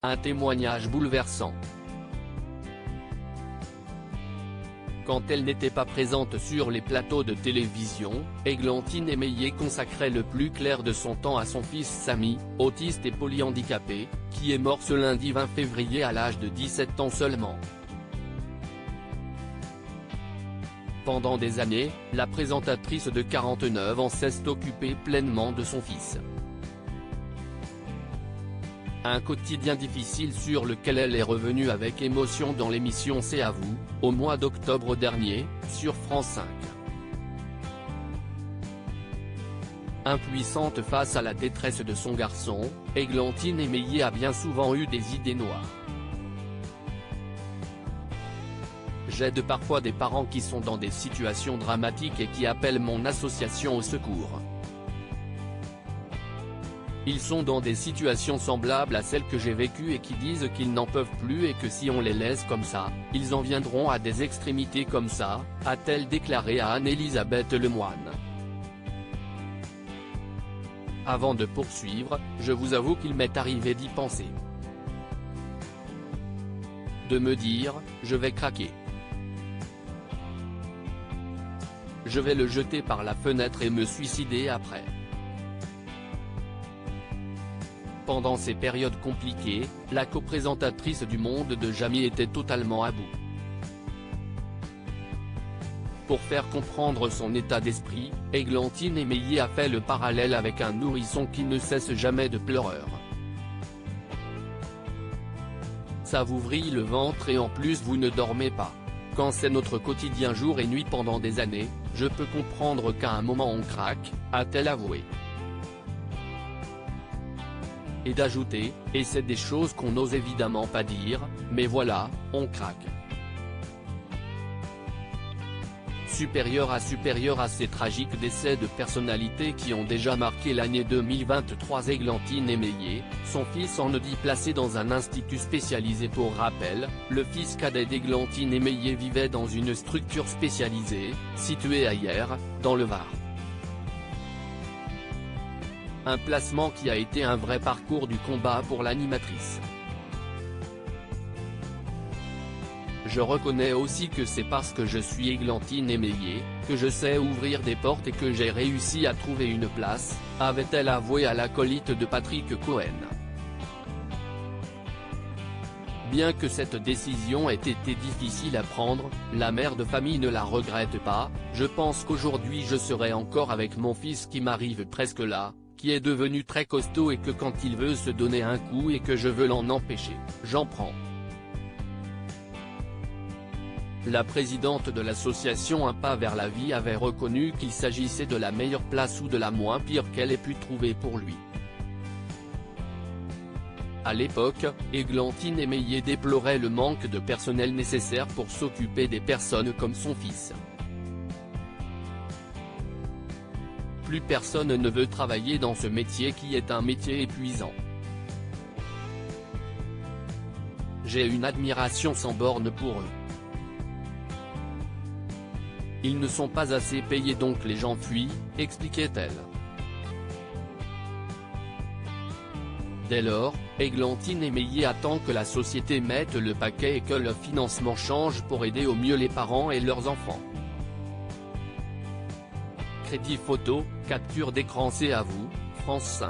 Un témoignage bouleversant. Quand elle n'était pas présente sur les plateaux de télévision, Églantine Émeillé consacrait le plus clair de son temps à son fils Samy, autiste et polyhandicapé, qui est mort ce lundi 20 février à l'âge de 17 ans seulement. Pendant des années, la présentatrice de 49 ans s'est occupée pleinement de son fils. Un quotidien difficile sur lequel elle est revenue avec émotion dans l'émission C'est à vous, au mois d'octobre dernier, sur France 5. Impuissante face à la détresse de son garçon, Églantine Émeillé a bien souvent eu des idées noires. J'aide parfois des parents qui sont dans des situations dramatiques et qui appellent mon association au secours. Ils sont dans des situations semblables à celles que j'ai vécues et qui disent qu'ils n'en peuvent plus et que si on les laisse comme ça, ils en viendront à des extrémités comme ça, a-t-elle déclaré à Anne-Elisabeth Lemoine. Avant de poursuivre, je vous avoue qu'il m'est arrivé d'y penser. De me dire, je vais craquer. Je vais le jeter par la fenêtre et me suicider après. Pendant ces périodes compliquées, la coprésentatrice du Monde de Jamie était totalement à bout. Pour faire comprendre son état d'esprit, Églantine Émeillé a fait le parallèle avec un nourrisson qui ne cesse jamais de pleurer. Ça vous vrille le ventre et en plus vous ne dormez pas. Quand c'est notre quotidien jour et nuit pendant des années, je peux comprendre qu'à un moment on craque, a-t-elle avoué. Et d'ajouter, et c'est des choses qu'on n'ose évidemment pas dire, mais voilà, on craque. Supérieur à ces tragiques décès de personnalités qui ont déjà marqué l'année 2023, Églantine Émeillé, son fils en Audi placé dans un institut spécialisé. Pour rappel, le fils cadet d'Églantine Émeillé vivait dans une structure spécialisée, située à Hyères, dans le Var. Un placement qui a été un vrai parcours du combat pour l'animatrice. Je reconnais aussi que c'est parce que je suis Églantine Émeillé, que je sais ouvrir des portes et que j'ai réussi à trouver une place, avait-elle avoué à l'acolyte de Patrick Cohen. Bien que cette décision ait été difficile à prendre, la mère de famille ne la regrette pas. Je pense qu'aujourd'hui je serai encore avec mon fils qui m'arrive presque là, qui est devenu très costaud et que quand il veut se donner un coup et que je veux l'en empêcher, j'en prends. La présidente de l'association Un pas vers la vie avait reconnu qu'il s'agissait de la meilleure place ou de la moins pire qu'elle ait pu trouver pour lui. À l'époque, Églantine Émeillé déplorait le manque de personnel nécessaire pour s'occuper des personnes comme son fils. Plus personne ne veut travailler dans ce métier qui est un métier épuisant. J'ai une admiration sans borne pour eux. Ils ne sont pas assez payés donc les gens fuient, expliquait-elle. Dès lors, Églantine Émeillé attend que la société mette le paquet et que le financement change pour aider au mieux les parents et leurs enfants. Crédit photo, capture d'écran. C'est à vous, France 5.